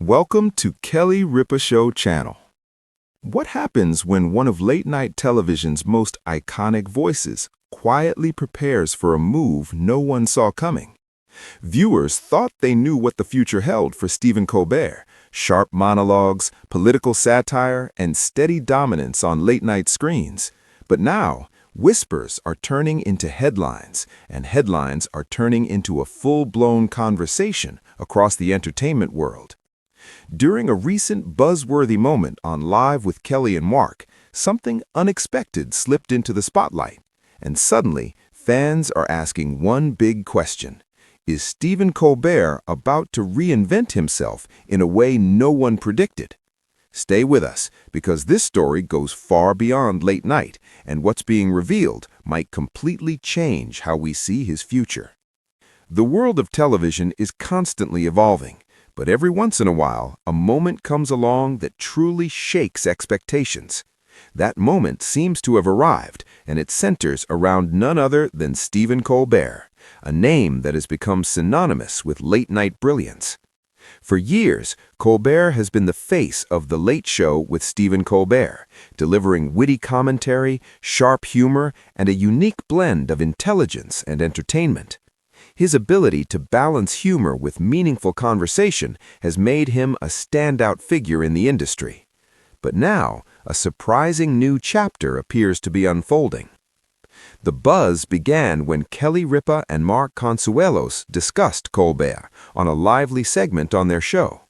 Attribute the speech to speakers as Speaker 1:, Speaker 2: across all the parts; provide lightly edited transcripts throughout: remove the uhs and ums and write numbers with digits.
Speaker 1: Welcome to Kelly Ripa Show channel. What happens when one of late-night television's most iconic voices quietly prepares for a move no one saw coming? Viewers thought they knew what the future held for Stephen Colbert: sharp monologues, political satire, and steady dominance on late-night screens. But now, whispers are turning into headlines, and headlines are turning into a full-blown conversation across the entertainment world. During a recent buzzworthy moment on Live with Kelly and Mark, something unexpected slipped into the spotlight, and suddenly fans are asking one big question: is Stephen Colbert about to reinvent himself in a way no one predicted? Stay with us, because this story goes far beyond late night, and what's being revealed might completely change how we see his future. The world of television is constantly evolving, but every once in a while, a moment comes along that truly shakes expectations. That moment seems to have arrived, and it centers around none other than Stephen Colbert, a name that has become synonymous with late-night brilliance. For years, Colbert has been the face of The Late Show with Stephen Colbert, delivering witty commentary, sharp humor, and a unique blend of intelligence and entertainment. His ability to balance humor with meaningful conversation has made him a standout figure in the industry. But now, a surprising new chapter appears to be unfolding. The buzz began when Kelly Ripa and Mark Consuelos discussed Colbert on a lively segment on their show.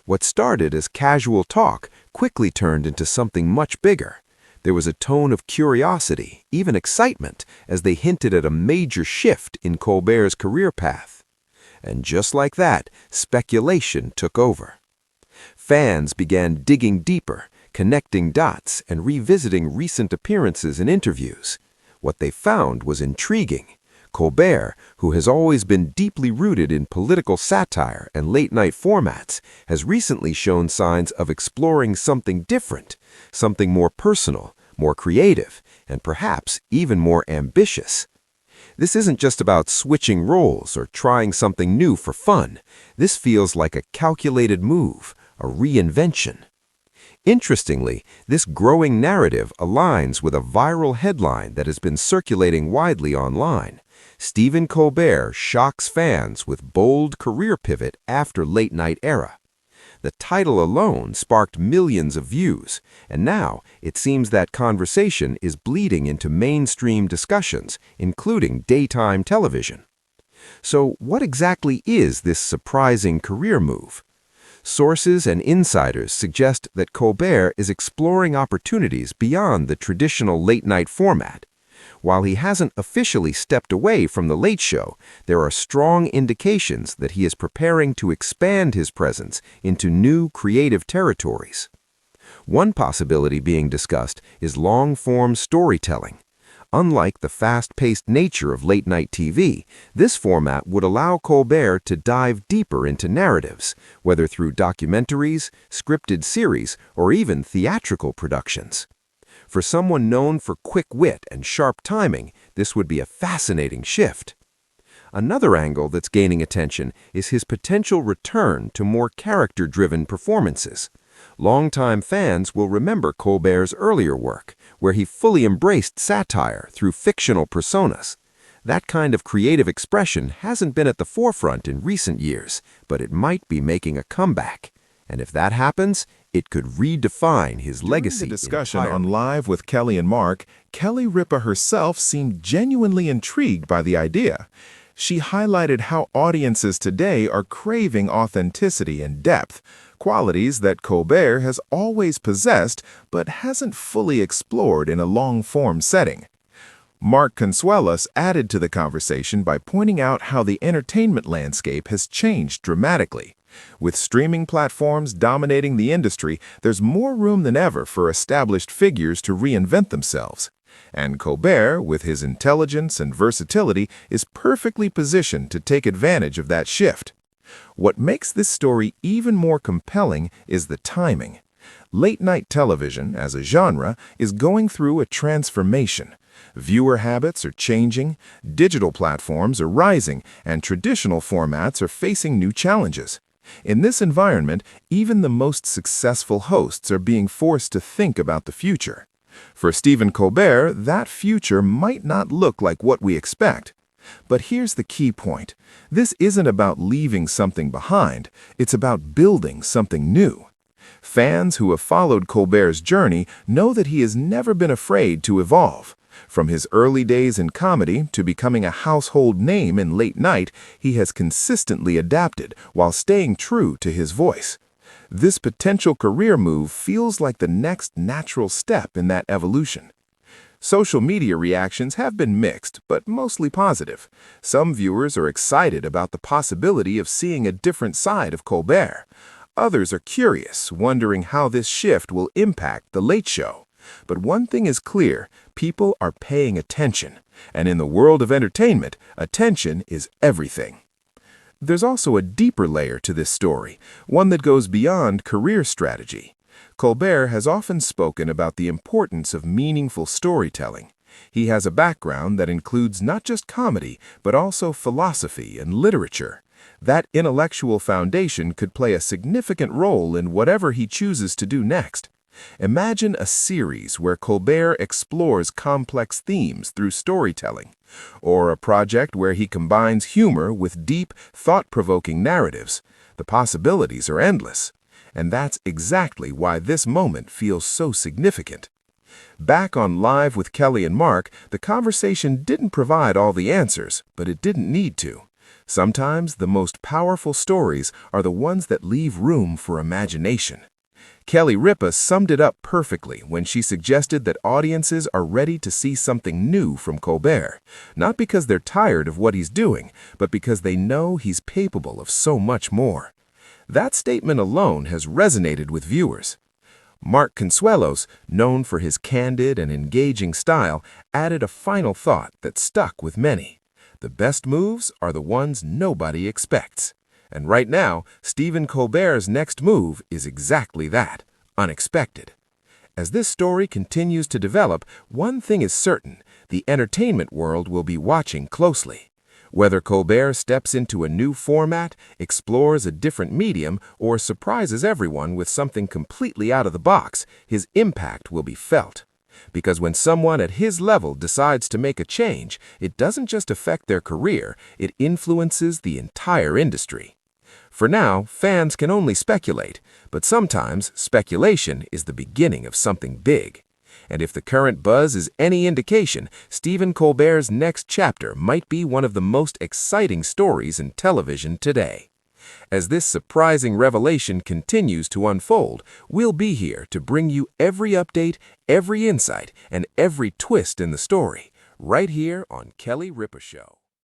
Speaker 1: What started as casual talk quickly turned into something much bigger. There was a tone of curiosity, even excitement, as they hinted at a major shift in Colbert's career path. And just like that, speculation took over. Fans began digging deeper, connecting dots, and revisiting recent appearances and interviews. What they found was intriguing. Colbert, who has always been deeply rooted in political satire and late-night formats, has recently shown signs of exploring something different, something more personal, more creative, and perhaps even more ambitious. This isn't just about switching roles or trying something new for fun. This feels like a calculated move, a reinvention. Interestingly, this growing narrative aligns with a viral headline that has been circulating widely online. Stephen Colbert shocks fans with bold career pivot after late-night era. The title alone sparked millions of views, and now it seems that conversation is bleeding into mainstream discussions, including daytime television. So what exactly is this surprising career move? Sources and insiders suggest that Colbert is exploring opportunities beyond the traditional late-night format. While he hasn't officially stepped away from The Late Show, there are strong indications that he is preparing to expand his presence into new creative territories. One possibility being discussed is long-form storytelling. Unlike the fast-paced nature of late-night TV, this format would allow Colbert to dive deeper into narratives, whether through documentaries, scripted series, or even theatrical productions. For someone known for quick wit and sharp timing, this would be a fascinating shift. Another angle that's gaining attention is his potential return to more character-driven performances. Longtime fans will remember Colbert's earlier work, where he fully embraced satire through fictional personas. That kind of creative expression hasn't been at the forefront in recent years, but it might be making a comeback. And if that happens, it could redefine his legacy.
Speaker 2: During the discussion on Live with Kelly and Mark, Kelly Ripa herself seemed genuinely intrigued by the idea. She highlighted how audiences today are craving authenticity and depth, qualities that Colbert has always possessed but hasn't fully explored in a long-form setting. Mark Consuelos added to the conversation by pointing out how the entertainment landscape has changed dramatically. With streaming platforms dominating the industry, there's more room than ever for established figures to reinvent themselves. And Colbert, with his intelligence and versatility, is perfectly positioned to take advantage of that shift. What makes this story even more compelling is the timing. Late-night television, as a genre, is going through a transformation. Viewer habits are changing, digital platforms are rising, and traditional formats are facing new challenges. In this environment, even the most successful hosts are being forced to think about the future. For Stephen Colbert, that future might not look like what we expect. But here's the key point. This isn't about leaving something behind, it's about building something new. Fans who have followed Colbert's journey know that he has never been afraid to evolve. From his early days in comedy to becoming a household name in late night, he has consistently adapted while staying true to his voice. This potential career move feels like the next natural step in that evolution. Social media reactions have been mixed, but mostly positive. Some viewers are excited about the possibility of seeing a different side of Colbert. Others are curious, wondering how this shift will impact The Late Show. But one thing is clear, people are paying attention. And in the world of entertainment, attention is everything. There's also a deeper layer to this story, one that goes beyond career strategy. Colbert has often spoken about the importance of meaningful storytelling. He has a background that includes not just comedy, but also philosophy and literature. That intellectual foundation could play a significant role in whatever he chooses to do next. Imagine a series where Colbert explores complex themes through storytelling, or a project where he combines humor with deep, thought-provoking narratives. The possibilities are endless. And that's exactly why this moment feels so significant. Back on Live with Kelly and Mark, the conversation didn't provide all the answers, but it didn't need to. Sometimes the most powerful stories are the ones that leave room for imagination. Kelly Ripa summed it up perfectly when she suggested that audiences are ready to see something new from Colbert, not because they're tired of what he's doing, but because they know he's capable of so much more. That statement alone has resonated with viewers. Mark Consuelos, known for his candid and engaging style, added a final thought that stuck with many. The best moves are the ones nobody expects. And right now, Stephen Colbert's next move is exactly that, unexpected. As this story continues to develop, one thing is certain, the entertainment world will be watching closely. Whether Colbert steps into a new format, explores a different medium, or surprises everyone with something completely out of the box, his impact will be felt. Because when someone at his level decides to make a change, it doesn't just affect their career, it influences the entire industry. For now, fans can only speculate, but sometimes speculation is the beginning of something big. And if the current buzz is any indication, Stephen Colbert's next chapter might be one of the most exciting stories in television today. As this surprising revelation continues to unfold, we'll be here to bring you every update, every insight, and every twist in the story, right here on Kelly Ripa Show.